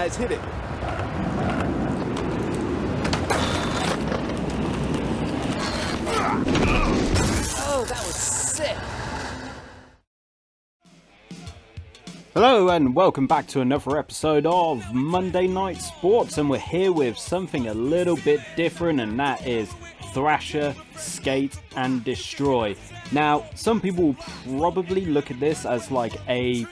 guys hit it. Oh, that was sick. Hello and welcome back to another episode of Monday Night Sports, and we're here with something a little bit different, and that is Thrasher, Skate and Destroy. Now, some people will probably look at this as like a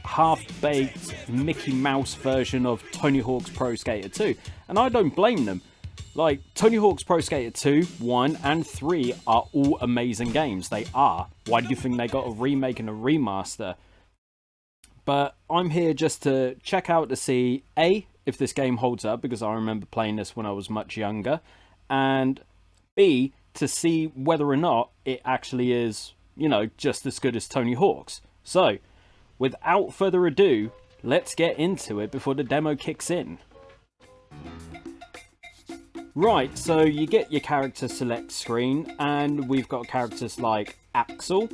half-baked Mickey Mouse version of Tony Hawk's Pro Skater 2, and I don't blame them. Like, Tony Hawk's Pro Skater 2, 1 and 3 are all amazing games. They are. Why do you think they got a remake and a remaster? But I'm here just to check out to see, A, if this game holds up, because I remember playing this when I was much younger, and B, to see whether or not it actually is, you know, just as good as Tony Hawk's. So, without further ado, let's get into it before the demo kicks in. Right, so you get your character select screen, and we've got characters like Axel,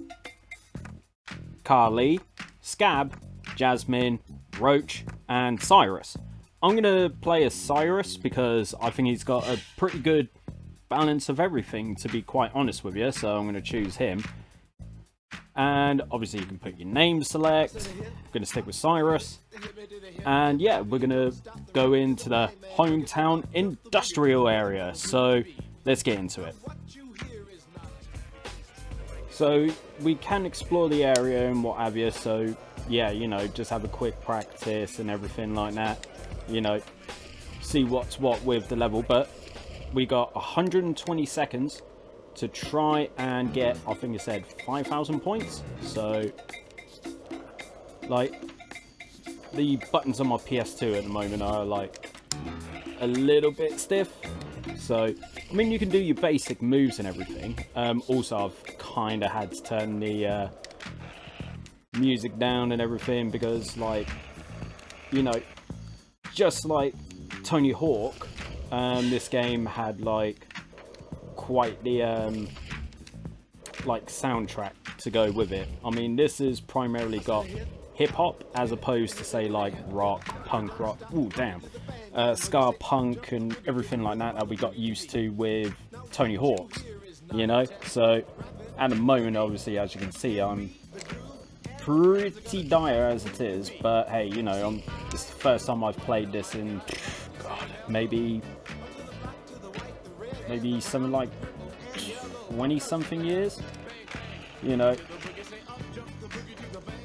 Carly, Scab, Jasmine, Roach, and Cyrus. I'm going to play as Cyrus because I think he's got a pretty good balance of everything, to be quite honest with you, so I'm going to choose him. And obviously you can put your name select. I'm going to stick with Cyrus. And yeah, we're going to go into the hometown industrial area. So let's get into it. So we can explore the area and what have you. So yeah, you know, just have a quick practice and everything like that. You know, see what's what with the level. But we got 120 seconds to try and get, I think it said 5,000 points. So, like, the buttons on my PS2 at the moment are like a little bit stiff. So, I mean, you can do your basic moves and everything. Also, I've kind of had to turn the music down and everything because, like, you know, just like Tony Hawk, this game had like quite the like soundtrack to go with it. I mean, this has primarily got hip-hop as opposed to, say, like rock, punk rock, ska punk and everything like that we got used to with Tony Hawk, you know. So at the moment, obviously, as you can see, I'm pretty dire as it is, but hey, you know, it's the first time I've played this in God, maybe something like 20 something years, you know.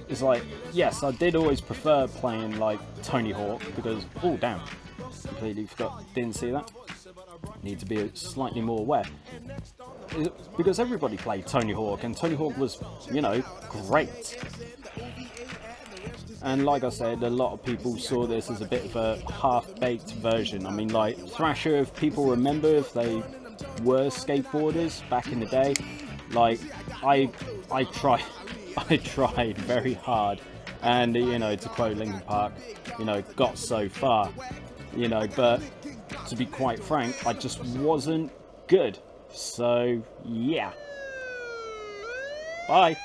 It's like, yes, I did always prefer playing like Tony Hawk because, oh damn, completely forgot, didn't see that, need to be slightly more aware, because everybody played Tony Hawk and Tony Hawk was, you know, great. And like I said, a lot of people saw this as a bit of a half-baked version. I mean, like, Thrasher, if people remember, if they were skateboarders back in the day, like, I tried very hard, and, you know, to quote Linkin Park, you know, got so far, you know, but to be quite frank, I just wasn't good. So, yeah. Bye.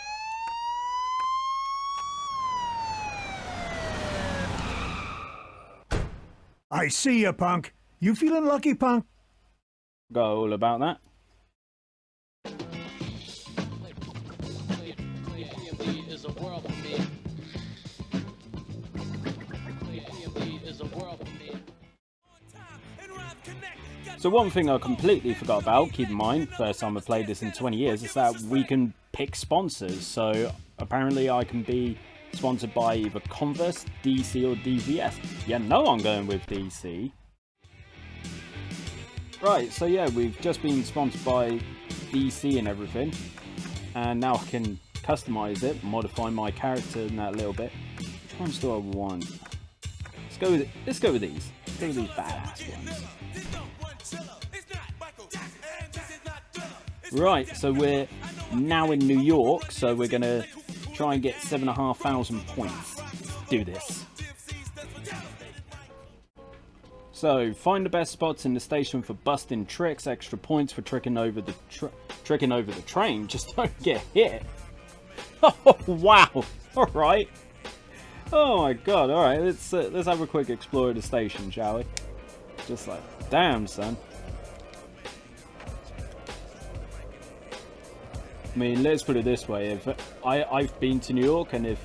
I see ya, punk. You feeling lucky, punk? Got all about that. So one thing I completely forgot about, keep in mind, first time I played this in 20 years, is that we can pick sponsors. So apparently I can be sponsored by either Converse, DC or DVS. Yeah, no, I'm going with DC. Right, so yeah, we've just been sponsored by DC and everything, and now I can customize it, modify my character in that a little bit. Which ones do I want? Let's go with these. Let's go with these badass ones. Right, so we're now in New York, so we're gonna try and get 7,500 points. Do this. So, find the best spots in the station for busting tricks, extra points for tricking over the train. Just don't get hit. Oh, wow. Alright. Oh my god, alright, let's have a quick explore of the station, shall we? Just like, damn, son. I mean, let's put it this way, if I've been to New York, and if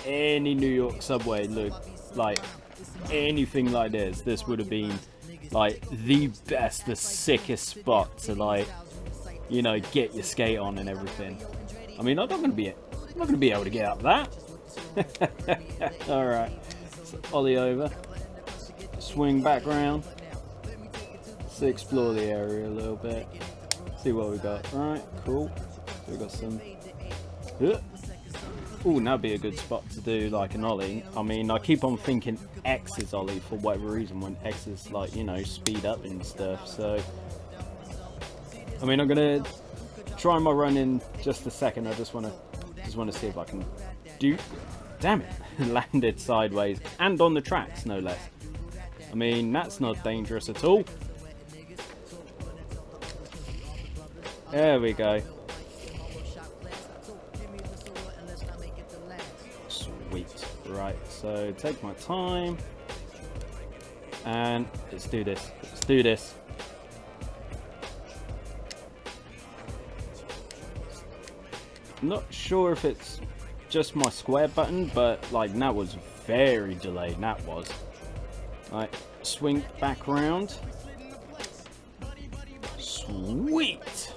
any New York subway looked like anything like this would have been like the best, the sickest spot to, like, you know, get your skate on and everything. I mean, I'm not gonna be able to get up that. Alright, so ollie over, swing back round. Let's explore the area a little bit, see what we got. Alright, cool. We got some. Ooh, that'd be a good spot to do like an ollie. I mean, I keep on thinking X is ollie for whatever reason, when X is, like, you know, speed up and stuff. So, I mean, I'm gonna try my run in just a second. I just wanna see if I can do. Damn it! Landed sideways and on the tracks, no less. I mean, that's not dangerous at all. There we go. Sweet. Right, so take my time. And let's do this. Let's do this. Not sure if it's just my square button, but like that was very delayed. That was. Right, swing back round. Sweet.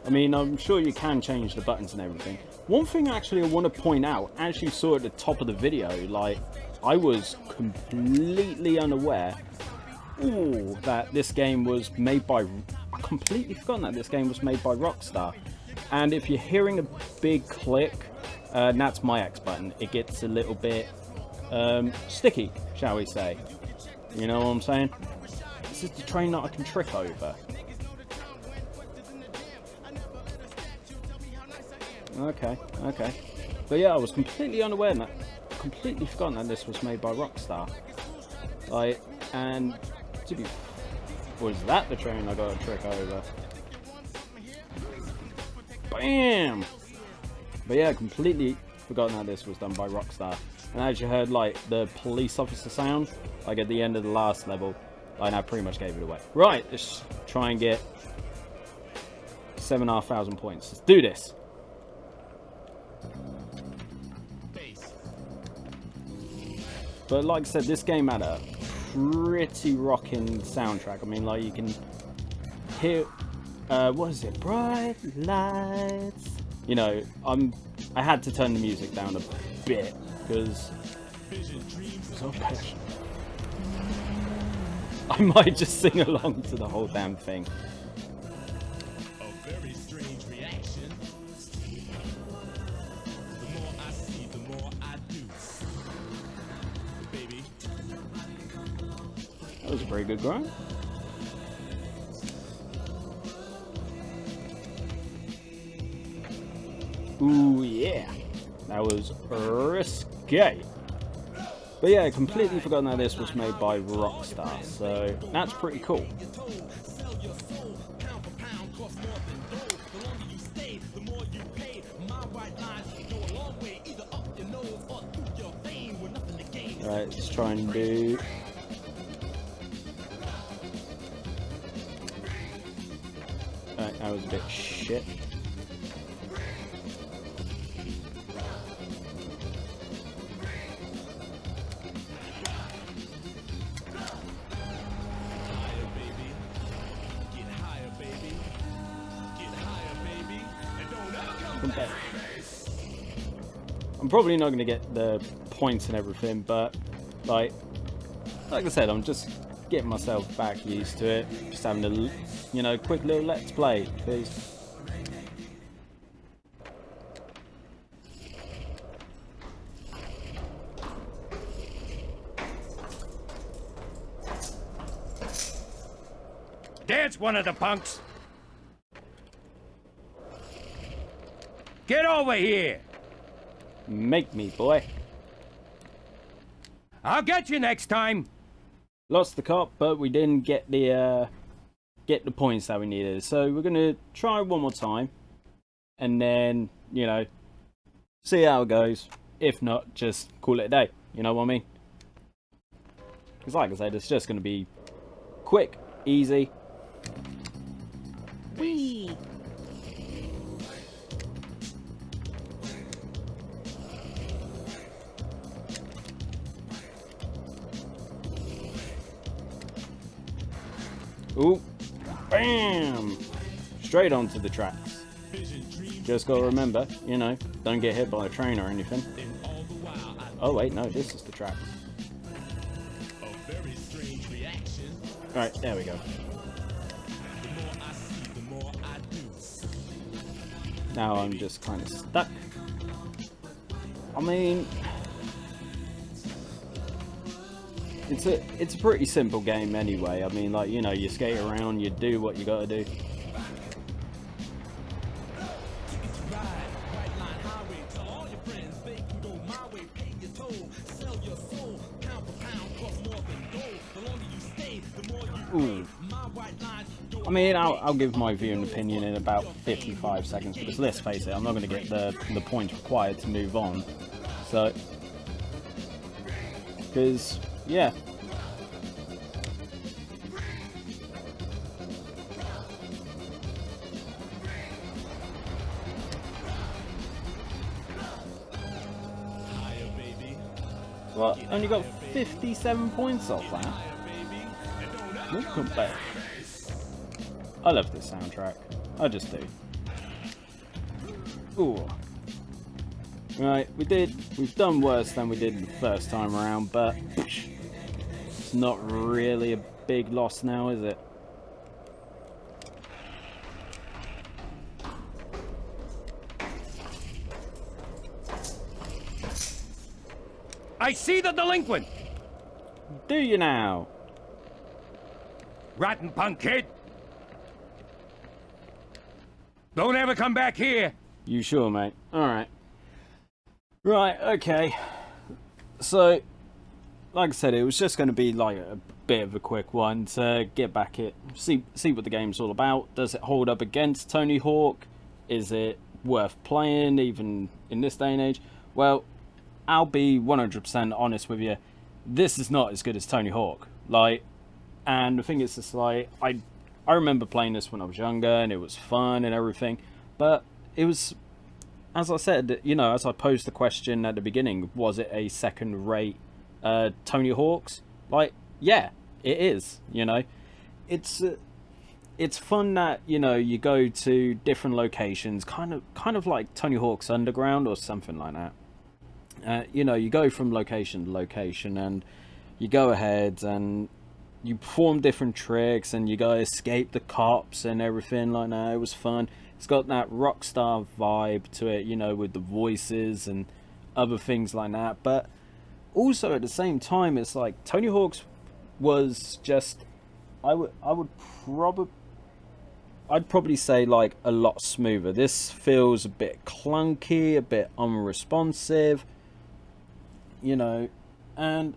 I mean, I'm sure you can change the buttons and everything. One thing actually I want to point out, as you saw at the top of the video, like, I was completely unaware that this game was made by... I completely forgotten that this game was made by Rockstar. And if you're hearing a big click, that's my X button. It gets a little bit sticky, shall we say. You know what I'm saying? This is the train that I can trick over. Okay. But yeah, I was completely unaware that, completely forgotten that this was made by Rockstar. Like, and to be, was that the train I got to trick over? Bam! But yeah, completely forgotten that this was done by Rockstar. And as you heard, like, the police officer sound, like at the end of the last level, I now pretty much gave it away. Right, let's try and get 7,500 points. Let's do this. But like I said, this game had a pretty rocking soundtrack. I mean, like, you can hear, what is it? Bright lights. You know, I had to turn the music down a bit because so passionate. I might just sing along to the whole damn thing. A very strange reaction. The more I see, the more I do. Baby. That was a pretty good grind. Ooh, yeah. That was risque. But yeah, completely forgotten that this was made by Rockstar, so that's pretty cool. Right, let's try and do... Right, that was a bit shit. I'm probably not going to get the points and everything, but like I said, I'm just getting myself back used to it. Just having a, you know, quick little let's play, because there's one of the punks. Get over here. make me, boy. I'll get you next time. Lost the cop, but we didn't get the get the points that we needed. So we're gonna try one more time, and then, you know, see how it goes. If not, just call it a day. You know what I mean? Because like I said, it's just gonna be quick, easy. Whee! Ooh, bam! Straight onto the tracks. Just gotta remember, you know, don't get hit by a train or anything. Oh wait, no, this is the tracks. Alright, there we go. Now I'm just kind of stuck. I mean, it's a pretty simple game anyway. I mean, like, you know, you skate around, you do what you gotta do. Ooh. I mean, I'll give my view and opinion in about 55 seconds, because let's face it, I'm not going to get the points required to move on. So, because, yeah. Well, only got 57 points off that. Look at that. I love this soundtrack. I just do. Ooh. Right, we've done worse than we did the first time around, but it's not really a big loss now, is it? I see the delinquent! Do you now? Rotten punk kid! Don't ever come back here! You sure, mate? Alright. Right, okay. So, like I said, it was just going to be like a bit of a quick one to get back it, see what the game's all about. Does it hold up against Tony Hawk? Is it worth playing, even in this day and age? Well, I'll be 100% honest with you. This is not as good as Tony Hawk. Like, and the thing is, it's like, I remember playing this when I was younger, and it was fun and everything, but it was, as I said, you know, as I posed the question at the beginning, was it a second-rate Tony Hawk's? Like, yeah, it is. You know, it's fun that, you know, you go to different locations, kind of like Tony Hawk's Underground or something like that. You know, you go from location to location, and you go ahead and you perform different tricks, and you go escape the cops and everything like that. It was fun. It's got that Rockstar vibe to it, you know, with the voices and other things like that. But also at the same time, it's like Tony Hawk's was just, I'd probably say, like, a lot smoother. This feels a bit clunky, a bit unresponsive, you know. And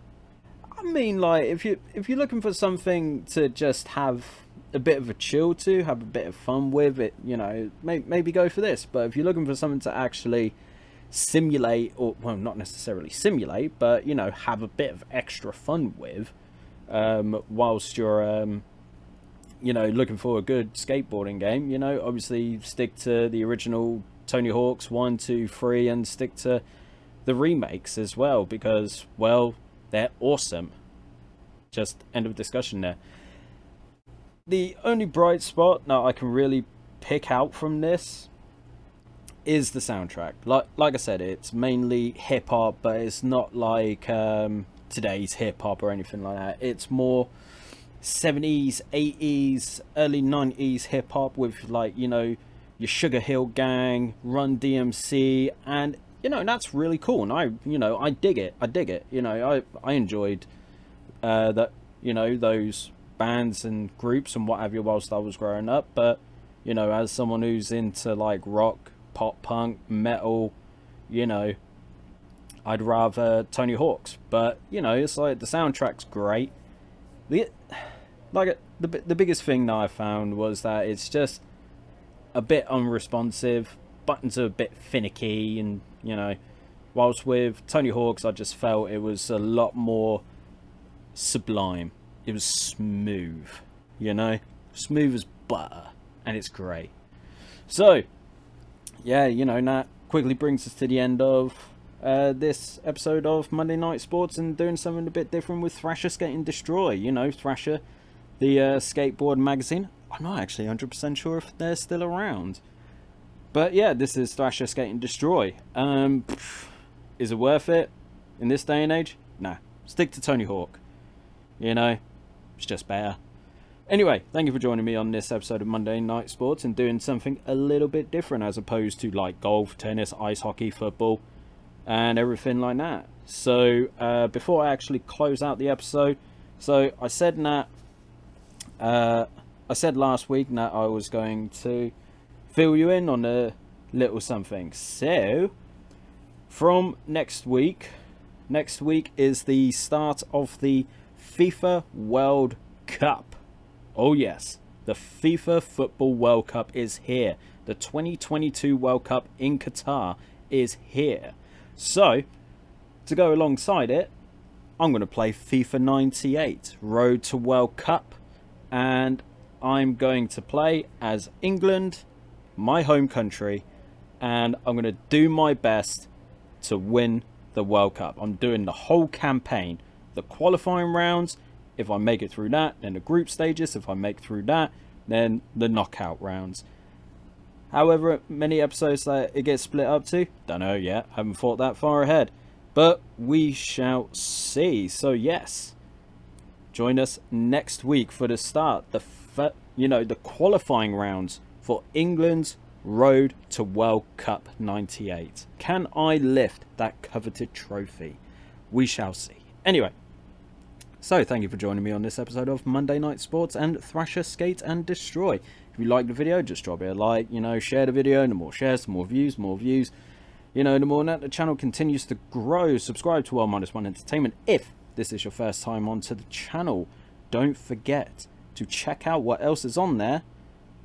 I mean, like, if you're looking for something to just have a bit of a chill to, have a bit of fun with it, you know, maybe go for this. But if you're looking for something to actually simulate, or, well, not necessarily simulate, but, you know, have a bit of extra fun with, whilst you're you know, looking for a good skateboarding game, you know, obviously stick to the original Tony Hawk's 1, 2, 3, and stick to the remakes as well, because, well, they're awesome. Just end of discussion there. The only bright spot that I can really pick out from this is the soundtrack. Like I said, it's mainly hip-hop, but it's not like today's hip-hop or anything like that. It's more 70s, 80s, early 90s hip-hop with, like, you know, your Sugar Hill Gang, Run DMC, and, you know, that's really cool. And I dig it. You know, I enjoyed that, you know, those bands and groups and what have you whilst I was growing up. But, you know, as someone who's into, like, rock, pop punk, metal, you know, I'd rather Tony Hawk's. But, you know, it's like the soundtrack's great. The the biggest thing that I found was that it's just a bit unresponsive. Buttons are a bit finicky, and you know, whilst with Tony Hawk's, I just felt it was a lot more sublime. It was smooth, you know, smooth as butter, and it's great. So, yeah, you know, that quickly brings us to the end of this episode of Monday Night Sports, and doing something a bit different with Thrasher Skate and Destroy. You know, Thrasher, the skateboard magazine. I'm not actually 100% sure if they're still around. But yeah, this is Thrasher Skate and Destroy. Is it worth it in this day and age? Nah. Stick to Tony Hawk. You know, it's just better. Anyway, thank you for joining me on this episode of Monday Night Sports and doing something a little bit different as opposed to like golf, tennis, ice hockey, football, and everything like that. So before I actually close out the episode, so I said that I said last week that I was going to fill you in on a little something. So from next week is the start of the FIFA World Cup. Oh yes, the FIFA Football World Cup is here. The 2022 World Cup in Qatar is here. So, to go alongside it, I'm going to play FIFA 98 Road to World Cup, and I'm going to play as England, my home country, and I'm going to do my best to win the World Cup. I'm doing the whole campaign, the qualifying rounds. If I make it through that, then the group stages. If I make through that, then the knockout rounds. However many episodes that it gets split up to, don't know yet. Haven't thought that far ahead, but we shall see. So yes, join us next week for the start, the qualifying rounds for England's road to World Cup 98. Can I lift that coveted trophy? We shall see. Anyway. So, thank you for joining me on this episode of Monday Night Sports and Thrasher Skate and Destroy. If you like the video, just drop it a like, you know, share the video, and the more shares, the more views, you know, the more that the channel continues to grow. Subscribe to R-1 Entertainment if this is your first time onto the channel. Don't forget to check out what else is on there,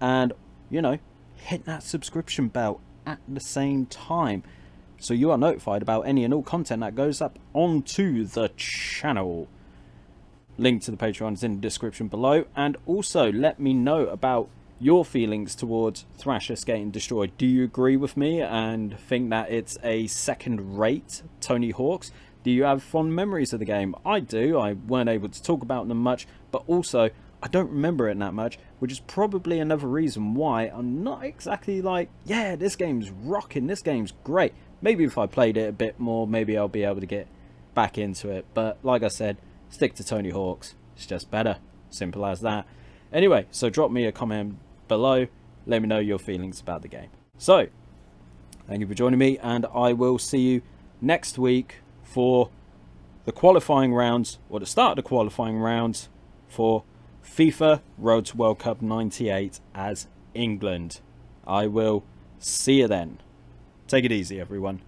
and, you know, hit that subscription bell at the same time, so you are notified about any and all content that goes up onto the channel. Link to the Patreon is in the description below, and also let me know about your feelings towards Thrasher Skate and Destroy. Do you agree with me and think that it's a second-rate Tony Hawk's? Do you have fond memories of the game? I do. I weren't able to talk about them much, but also I don't remember it that much, which is probably another reason why I'm not exactly like, yeah, this game's rocking, this game's great. Maybe if I played it a bit more, maybe I'll be able to get back into it. But like I said, stick to Tony Hawk's. It's just better. Simple as that. Anyway, so drop me a comment below. Let me know your feelings about the game. So, thank you for joining me, and I will see you next week for the qualifying rounds, or the start of the qualifying rounds for FIFA Road to World Cup 98 as England. I will see you then. Take it easy, everyone.